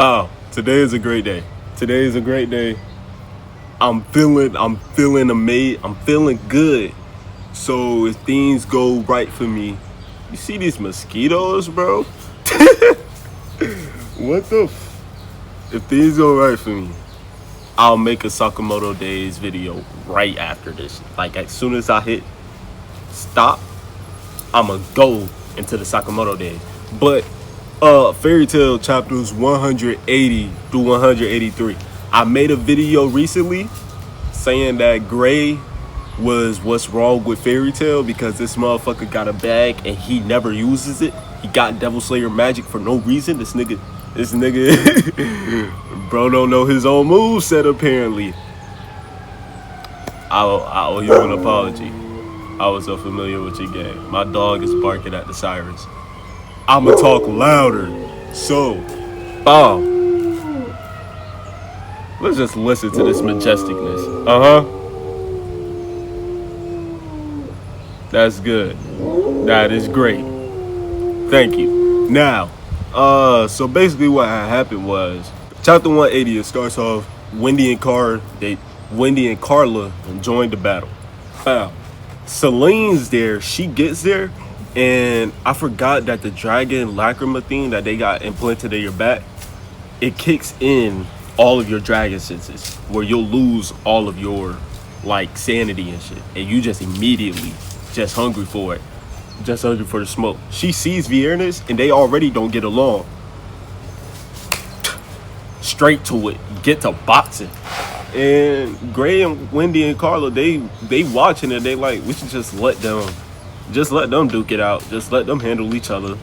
Oh, today is a great day. Today is a great day. I'm feeling amazing. I'm feeling good. So if things go right for me, you see these mosquitoes, bro? What the? If things go right for me, I'll make a Sakamoto Days video right after this. Like as soon as I hit stop, I'ma go into the Sakamoto Days. But Fairy Tale chapters 180 through 183. I made a video recently saying that Gray was what's wrong with Fairy Tale because this motherfucker got a bag and he never uses it. He got Devil Slayer magic for no reason. This nigga, bro don't know his own moveset apparently. I owe you an apology. I was so familiar with your game. My dog is barking at the sirens. I'ma talk louder. So, let's just listen to this majesticness. That's good. That is great. Thank you. Now, so basically what had happened was chapter 180. It starts off Wendy and Carla joined the battle. Celine's there. She gets there. And I forgot that the dragon lacrima thing that they got implanted in your back, it kicks in all of your dragon senses, where you'll lose all of your like sanity and shit, and you just immediately just hungry for it, just hungry for the smoke. She sees Viernes and they already don't get along. Straight to it, get to boxing. And Gray and Wendy and Carla, they watching it. They like, we should just let them duke it out. Just let them handle each other.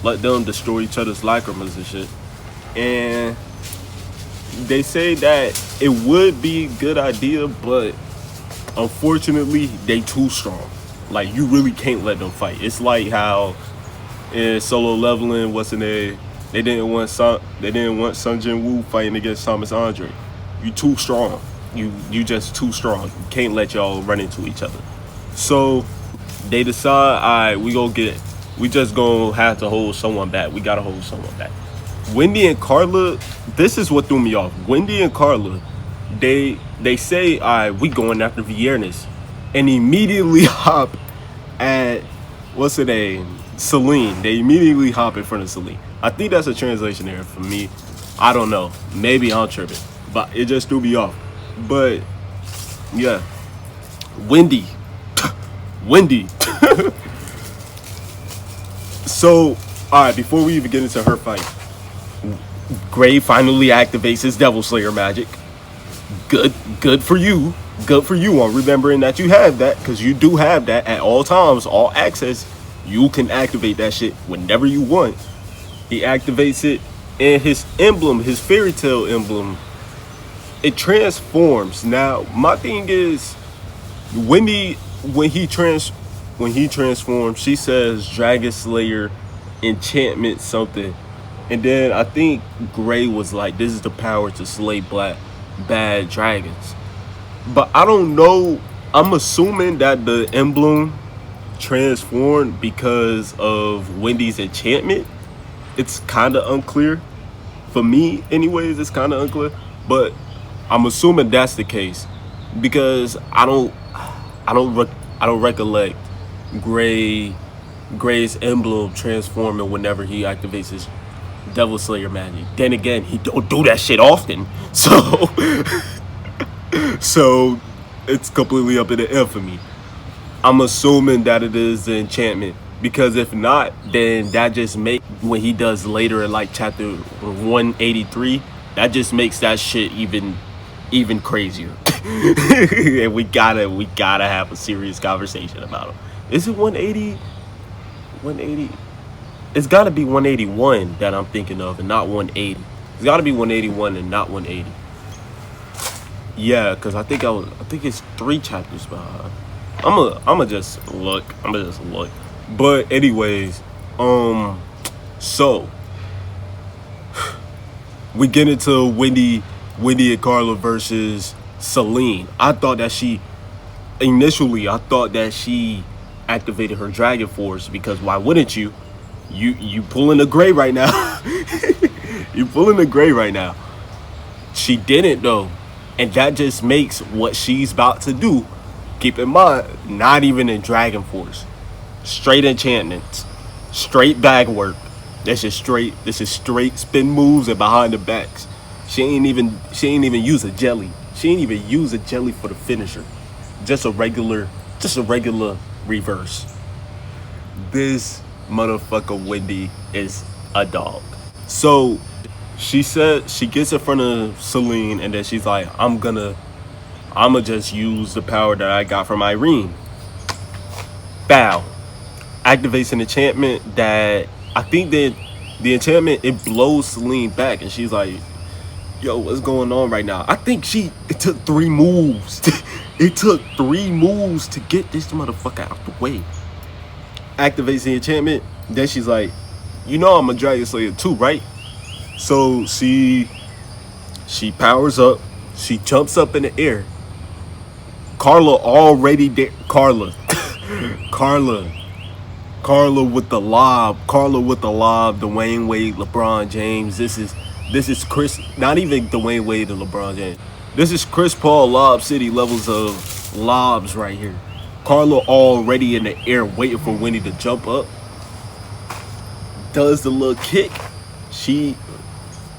Let them destroy each other's lacrimas and shit. And they say that it would be a good idea, but unfortunately, they too strong. Like, you really can't let them fight. It's like how in Solo Leveling, they didn't want Sun Jin Woo fighting against Thomas Andre. You too strong. You just too strong. You can't let y'all run into each other. So they decide, all right, we just gonna have to hold someone back. We gotta hold someone back. Wendy and Carla, this is what threw me off. Wendy and Carla, they say, all right, we going after Viernes, and immediately hop at, what's her name? Celine. They immediately hop in front of Celine. I think that's a translation error for me. I don't know. Maybe I'm tripping, but it just threw me off. But yeah, Wendy. So, alright, before we even get into her fight, Gray finally activates his Devil Slayer magic. Good for you. Good for you on remembering that you have that, because you do have that at all times, all access. You can activate that shit whenever you want. He activates it, and his emblem, his Fairy Tale emblem, it transforms. Now, my thing is, Wendy, when he transforms, she says Dragon Slayer enchantment something, and then I think Gray was like, this is the power to slay bad dragons. But I don't know. I'm assuming that the emblem transformed because of Wendy's enchantment. It's kind of unclear for me, anyways. It's kind of unclear, but I'm assuming that's the case because I don't recollect Gray's emblem transforming whenever he activates his Devil Slayer magic. Then again, he don't do that shit often, so it's completely up in the air for me. I'm assuming that it is the enchantment, because if not, then that just makes, when he does later in like chapter 183, that just makes that shit even crazier. And we gotta have a serious conversation about him. Is it 180? 180? It's gotta be 181 that I'm thinking of, and not 180. It's gotta be 181 and not 180. Yeah, because I think it's 3 chapters behind. I'ma just look. But anyways, so we get into Wendy and Carla versus Celine. I thought that she activated her Dragon Force, because why wouldn't you? You pulling a Gray right now. You pulling the Gray right now. She didn't though. And that just makes what she's about to do, keep in mind, not even in Dragon Force. Straight enchantments. Straight bag work. This is straight spin moves and behind the backs. She ain't even use a jelly. She ain't even use a jelly for the finisher. Just a regular reverse. This motherfucker Wendy is a dog. So she said she gets in front of Celine and then she's like, I'ma just use the power that I got from Irene. Bow. Activates an enchantment that I think that the enchantment, it blows Celine back and she's like, yo, what's going on right now? I think it took 3 moves. It took 3 moves to get this motherfucker out the way. Activates the enchantment. Then she's like, you know I'm a Dragon Slayer too, right? So she powers up. She jumps up in the air. Carla already there. Carla with the lob. Dwayne Wade, LeBron James. This is Chris. Not even Dwayne Wade and LeBron James. This is Chris Paul Lob City levels of lobs right here. Carla already in the air waiting for Wendy to jump up. Does the little kick.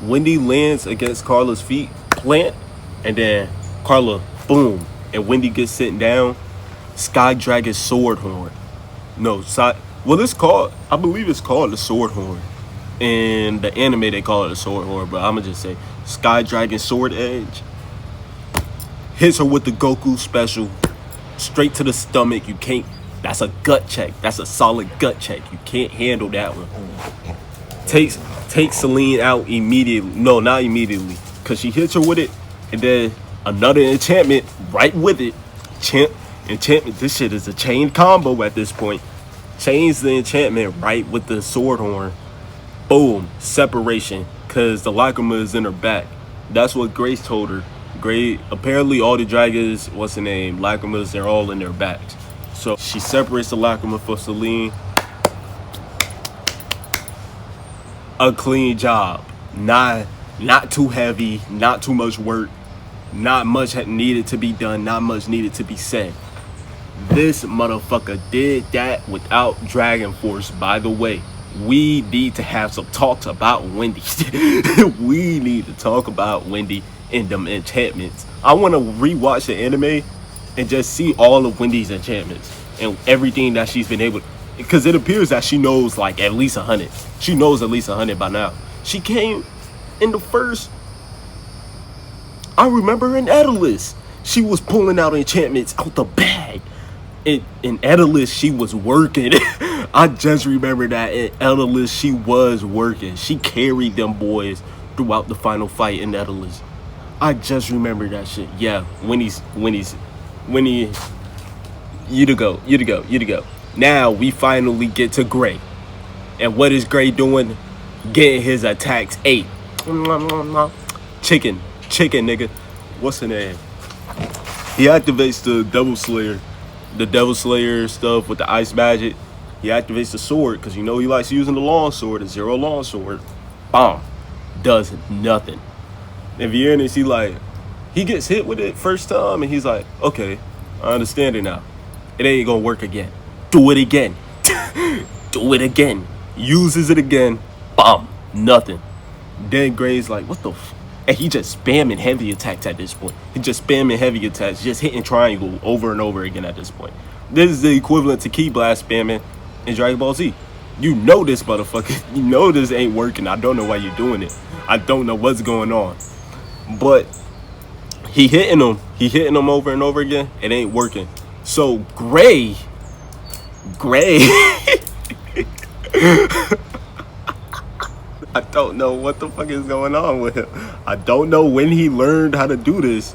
Wendy lands against Carla's feet, plant, and then Carla, boom. And Wendy gets sitting down. Sky Dragon Sword Horn. I believe it's called the Sword Horn. In the anime, they call it a Sword Horn, but I'm going to just say Sky Dragon Sword Edge. Hits her with the Goku special. Straight to the stomach. You can't. That's a gut check. That's a solid gut check. You can't handle that one. Takes Celine out immediately. No, not immediately. Because she hits her with it. And then another enchantment right with it. Enchantment. This shit is a chain combo at this point. Chains the enchantment right with the sword horn. Boom. Separation. Because the Lacrima is in her back. That's what Grace told her. Apparently all the dragons, what's the name? Lacrimas, they're all in their backs. So she separates the Lacrima for Celine. A clean job. Not too heavy, not too much work, not much needed to be done, not much needed to be said. This motherfucker did that without Dragon Force. By the way, we need to have some talks about Wendy. We need to talk about Wendy and them enchantments. I want to rewatch the anime and just see all of Wendy's enchantments and everything that she's been able to, because it appears that she knows like at least 100. She knows at least 100 by now. She came in the first, I remember in Edalus, she was pulling out enchantments out the bag. In Edalus, she was working. I just remember that in Edalus, she was working. She carried them boys throughout the final fight in Edalus. I just remember that shit. Yeah, Wendy, you to go. Now we finally get to Gray. And what is Gray doing? Getting his attacks 8. Chicken, nigga. What's the name? He activates the Devil Slayer. The Devil Slayer stuff with the ice magic. He activates the sword because you know he likes using the long sword, the zero long sword. Bomb. Does nothing. And Vienna's, he gets hit with it first time and he's like, okay, I understand it now. It ain't gonna work again. Do it again. Do it again. Uses it again. Bomb. Nothing. Then Gray's like, what the f? And he just spamming heavy attacks at this point. He just spamming heavy attacks, just hitting triangle over and over again at this point. This is the equivalent to Key Blast spamming in Dragon Ball Z. You know this motherfucker. You know this ain't working. I don't know why you're doing it. I don't know what's going on. But he hitting them over and over again. It ain't working. So Gray I don't know what the fuck is going on with him. I don't know when he learned how to do this.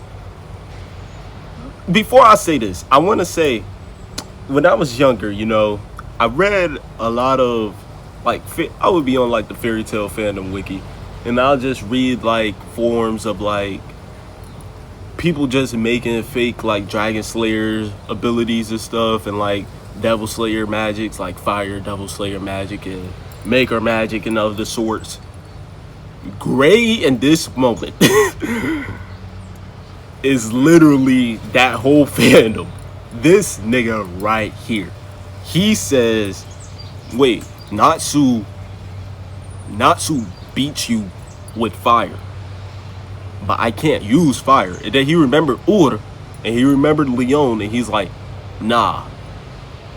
Before I say this, I want to say, when I was younger, I read a lot of, I would be on, the fairy tale fandom wiki. And I'll just read, forums of, people just making fake, Dragon Slayer abilities and stuff. And, Devil Slayer magics, Fire Devil Slayer magic and Maker magic and of the sorts. Gray in this moment is literally that whole fandom. This nigga right here. He says, wait, Natsu beats you with fire, but I can't use fire. And then he remembered Ur, and he remembered Leon, and he's like, nah,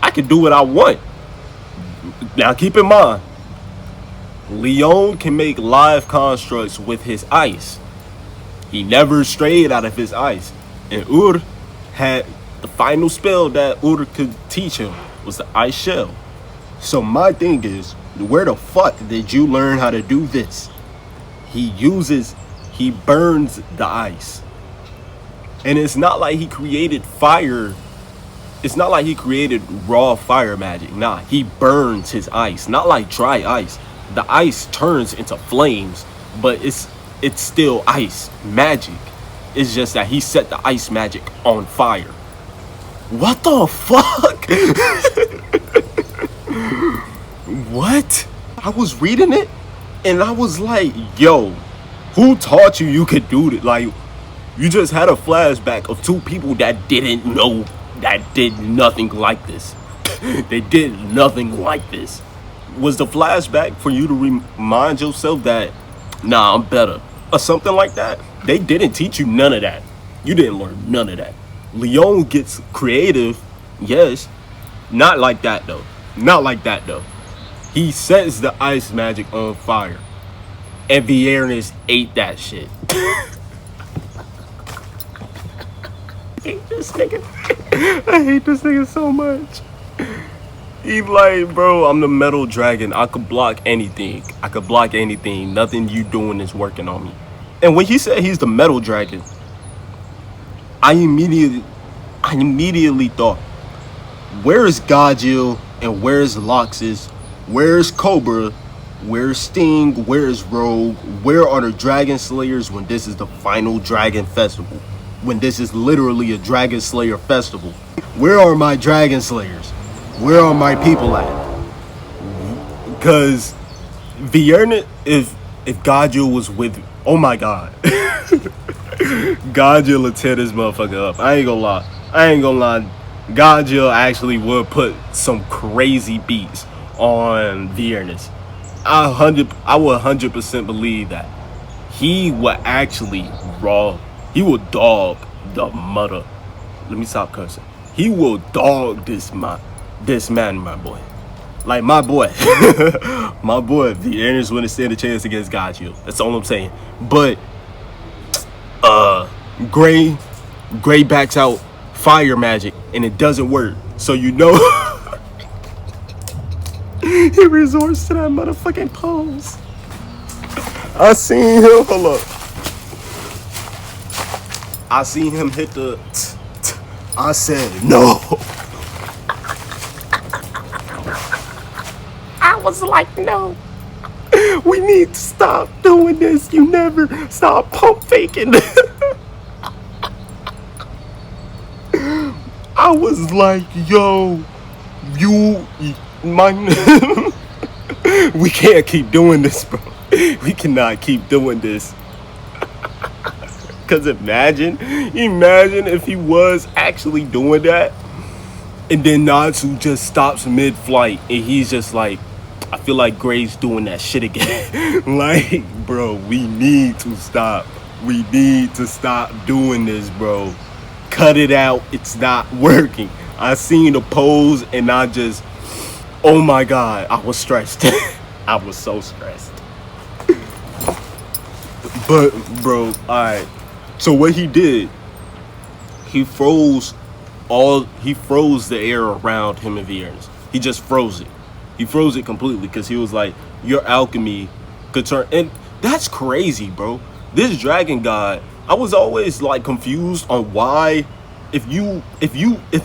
I can do what I want. Now keep in mind, Leon can make live constructs with his ice. He never strayed out of his ice. And Ur had the final spell that Ur could teach him was the ice shell. So my thing is, where the fuck did you learn how to do this? He burns the ice. And it's not like he created fire. It's not like he created raw fire magic. Nah, he burns his ice. Not like dry ice. The ice turns into flames, but it's still ice magic. It's just that he set the ice magic on fire. What the fuck? What? I was reading it and I was like, yo, who taught you could do this? Like, you just had a flashback of two people that didn't know, that did nothing like this. They did nothing like this. Was the flashback for you to remind yourself that, nah, I'm better, or something like that? They didn't teach you none of that. You didn't learn none of that. Leon gets creative, yes. Not like that though. Not like that though. He sets the ice magic on fire. And Vierness ate that shit. I hate this nigga. I hate this nigga so much. He's like, bro, I'm the metal dragon. I could block anything. I could block anything. Nothing you doing is working on me. And when he said he's the metal dragon, I immediately thought, where's Gajil and where's Loxus? Where's Cobra? Where's Sting? Where's Rogue? Where are the Dragon Slayers when this is the final Dragon Festival? When this is literally a Dragon Slayer festival? Where are my Dragon Slayers? Where are my people at? Because Vierna, if Gajil was with, oh my god. Gajil will tear this motherfucker up. I ain't gonna lie. Gajil actually would put some crazy beats on Viernes. I would 100% believe that. He would actually he will dog the mother. Let me stop cursing. He will dog this man, my boy. Like my boy. My boy, Viernes wouldn't stand a chance against Gajil. That's all I'm saying. But Gray backs out fire magic and it doesn't work. So you know he resorts to that motherfucking pose. I seen him, hold up. I seen him hit the I said no. I was like, no. We need to stop doing this. You never stop pump faking. I was like, yo, we can't keep doing this, bro. We cannot keep doing this. Cause imagine if he was actually doing that, and then Natsu just stops mid-flight, and he's just like, I feel like Gray's doing that shit again. Like, bro, we need to stop. We need to stop doing this, bro. Cut it out. It's not working. I seen the pose and I just, oh my god, I was stressed. I was so stressed. But, bro, alright. So what he did, he froze the air around him and Viernes. He just froze it. He froze it completely because he was like, your alchemy could turn. And that's crazy, bro. This dragon god, I was always like confused on why, if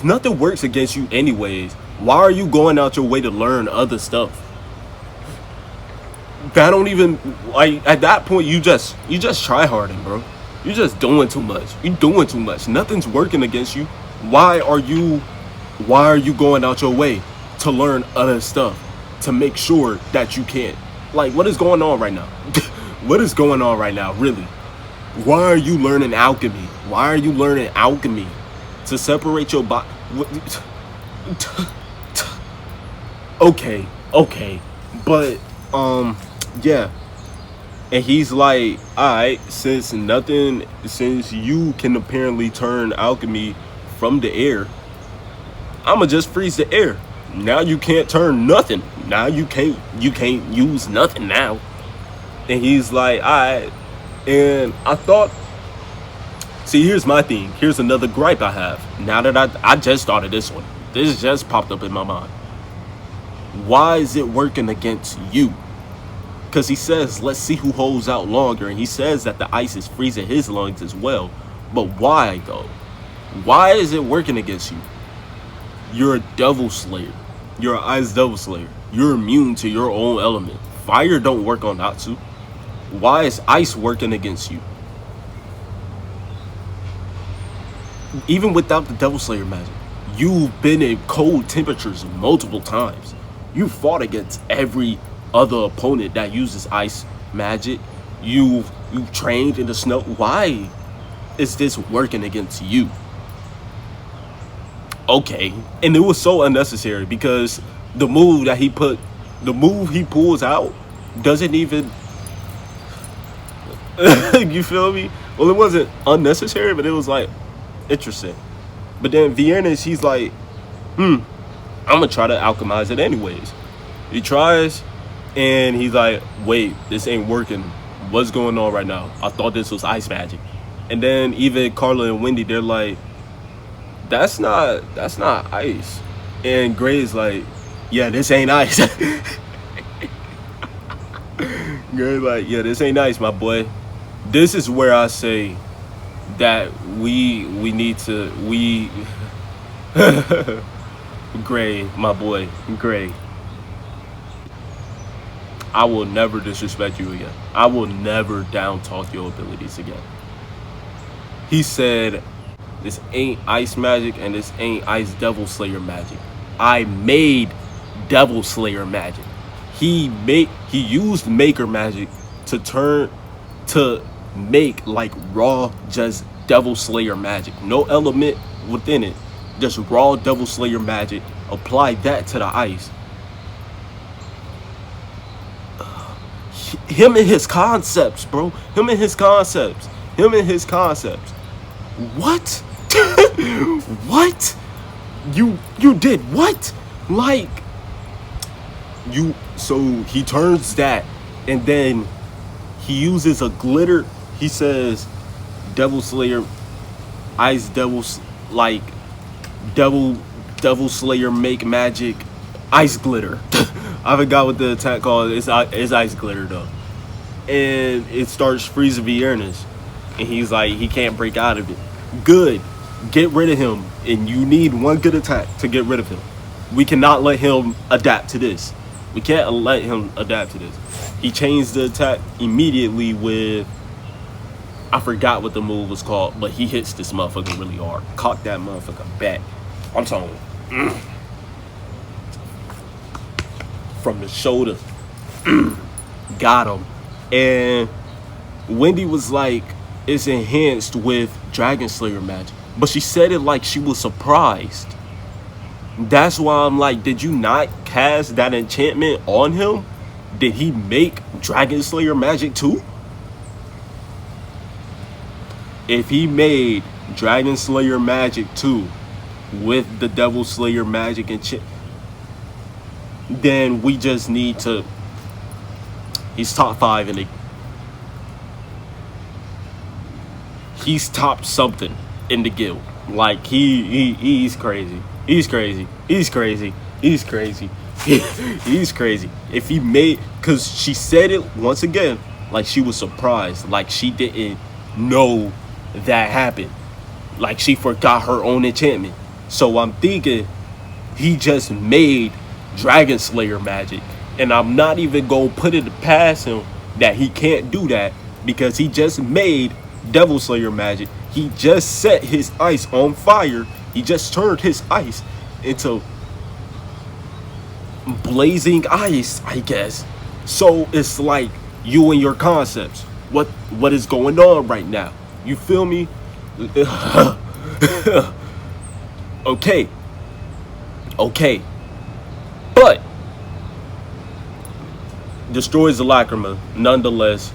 nothing works against you anyways, why are you going out your way to learn other stuff? That don't even, like, at that point you just try harding, bro. You're just doing too much. You're doing too much. Nothing's working against you. Why are you going out your way to learn other stuff to make sure that you can? Like, what is going on right now? What is going on right now, really? Why are you learning alchemy? Why are you learning alchemy? To separate your body? Okay, okay. But, yeah. And he's like, alright, since you can apparently turn alchemy from the air, I'ma just freeze the air. Now you can't turn nothing. Now you can't use nothing now. And he's like, alright. And I thought, see, here's my thing. Here's another gripe I have. Now that I just started this one. This just popped up in my mind. Why is it working against you? Because he says, let's see who holds out longer. And he says that the ice is freezing his lungs as well. But why, though? Why is it working against you? You're a devil slayer. You're an ice devil slayer. You're immune to your own element. Fire don't work on Natsu. Why is ice working against you? Even without the devil slayer magic, you've been in cold temperatures multiple times. You fought against every other opponent that uses ice magic. You've trained in the snow. Why is this working against you? Okay, and it was so unnecessary because the move he pulls out doesn't even you feel me? Well, it wasn't unnecessary, but it was like interesting. But then Viernes, he's like, I'm gonna try to alchemize it anyways. He tries, and he's like, wait, this ain't working. What's going on right now? I thought this was ice magic. And then even Carla and Wendy, they're like, that's not ice. And Gray's like, yeah, this ain't ice. Gray's like, yeah, this ain't ice, my boy. This is where I say that we need to Gray, my boy, Gray. I will never disrespect you again. I will never down talk your abilities again. He said, this ain't ice magic and this ain't ice devil slayer magic. I made devil slayer magic. He used maker magic to make like raw just devil slayer magic. No element within it. Just raw devil slayer magic. Apply that to the ice. Him and his concepts, bro. Him and his concepts. What? What? You did what? Like you, so he turns that and then he uses a glitter. He says devil slayer, ice devils, like devil slayer make magic, ice glitter. I forgot what the attack called. It's ice glitter though. And it starts freezing Viernes. And he's like, he can't break out of it. Good. Get rid of him. And you need one good attack to get rid of him. We cannot let him adapt to this. We can't let him adapt to this. He changed the attack immediately with, I forgot what the move was called, but he hits this motherfucker really hard. Cock that motherfucker back. I'm talking from the shoulder. Got him. And Wendy was like, it's enhanced with Dragon Slayer magic. But she said it like she was surprised. That's why I'm like, did you not cast that enchantment on him? Did he make Dragon Slayer magic too? If he made Dragon Slayer magic too with the Devil Slayer magic and then we just need to, he's top 5 in the, he's top something in the guild. Like he's crazy. He's crazy. He's crazy. He's crazy. He's crazy. If he made, because she said it once again, like she was surprised, like she didn't know that happened, like she forgot her own enchantment. So I'm thinking he just made Dragon Slayer magic, and I'm not even gonna put it past him that he can't do that because he just made Devil Slayer magic. He just set his ice on fire. He just turned his ice into blazing ice, I guess. So it's like You and your concepts. What is going on right now? You feel me? Okay. Okay. But destroys the lacrima. Nonetheless,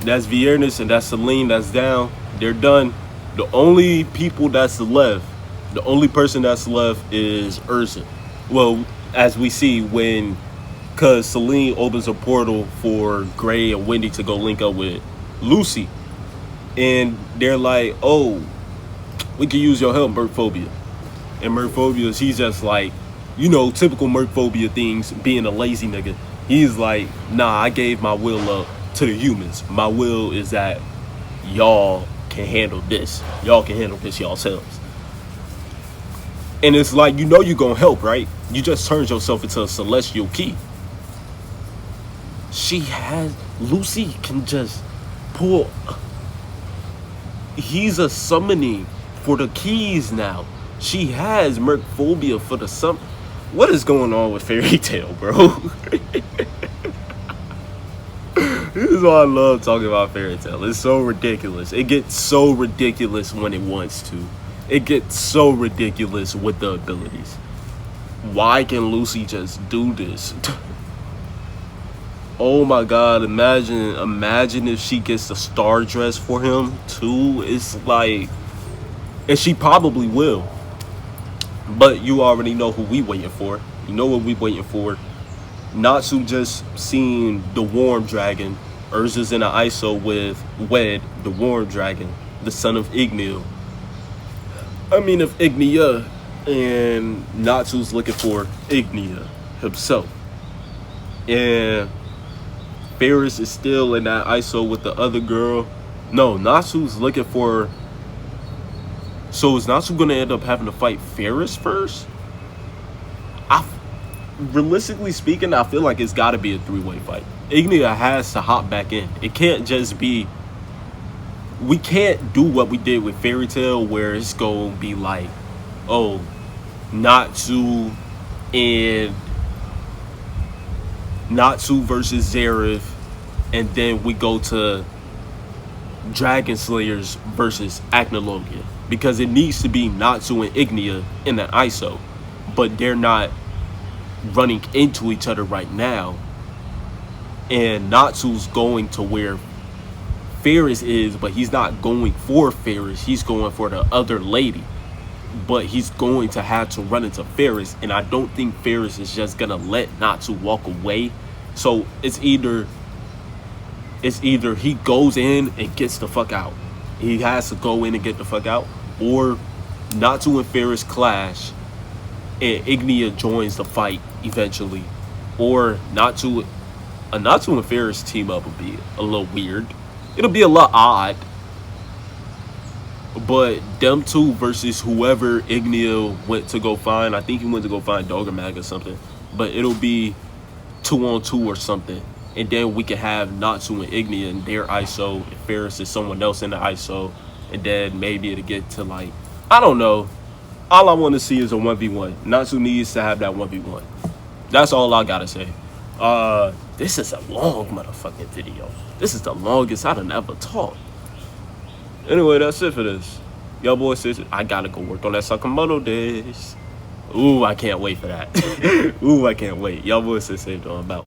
that's Viernes and that's Celine. That's down. They're done. The only people that's left, the only person that's left is Ursa. Well, as we see when, because Celine opens a portal for Gray and Wendy to go link up with Lucy. And they're like, oh, we can use your help, Mercphobia. And Mercphobia, he's just like, you know, typical Mercphobia things, being a lazy nigga. He's like, nah, I gave my will up to the humans. My will is that y'all can handle this. Y'all can handle this yourselves. And it's like, you know you're going to help, right? You just turned yourself into a celestial key. Lucy can just pull. He's a summoning for the keys now. She has Mercphobia for the What is going on with Fairy Tail, bro? This is why I love talking about Fairy Tail. It's so ridiculous. It gets so ridiculous when it wants to. It gets so ridiculous with the abilities. Why can Lucy just do this? Oh my god, imagine if she gets the star dress for him too. It's like, and she probably will. But you already know who we waiting for. You know what we waiting for. Natsu just seen the Warm Dragon. Urza's in an ISO with Wed, the Warm Dragon, the son of Ignia. Of Ignia. And Natsu's looking for Ignia himself. And Ferris is still in that ISO with the other girl. No, Natsu's looking for... So is Natsu going to end up having to fight Ferris first? Realistically speaking, I feel like it's got to be a three-way fight. Ignia has to hop back in. It can't just be... We can't do what we did with Fairy Tail where it's going to be like, oh, Natsu versus Zareth, and then we go to Dragon Slayers versus Acnologia, because it needs to be Natsu and Ignia in the ISO, but they're not running into each other right now. And Natsu's going to where Ferris is, but he's not going for Ferris. He's going for the other lady. But he's going to have to run into Ferris, and I don't think Ferris is just gonna let Natsu walk away. So it's either he goes in and gets the fuck out. He has to go in and get the fuck out, or Natsu and Ferris clash and Ignia joins the fight eventually, or Natsu and Ferris team up would be a little weird. It'll be a lot odd. But them two versus whoever Ignia went to go find. I think he went to go find Doggermag or something. But it'll be 2-on-2 or something. And then we can have Natsu and Ignia in their ISO. And Ferris is someone else in the ISO. And then maybe it'll get to like, I don't know. All I want to see is a 1v1. Natsu needs to have that 1v1. That's all I gotta say. This is a long motherfucking video. This is the longest I done ever talked. Anyway, that's it for this. Yo, boy, sis, I gotta go work on that Sakamoto dish. Ooh, I can't wait for that. Ooh, I can't wait. Y'all boy, sis, I'm out.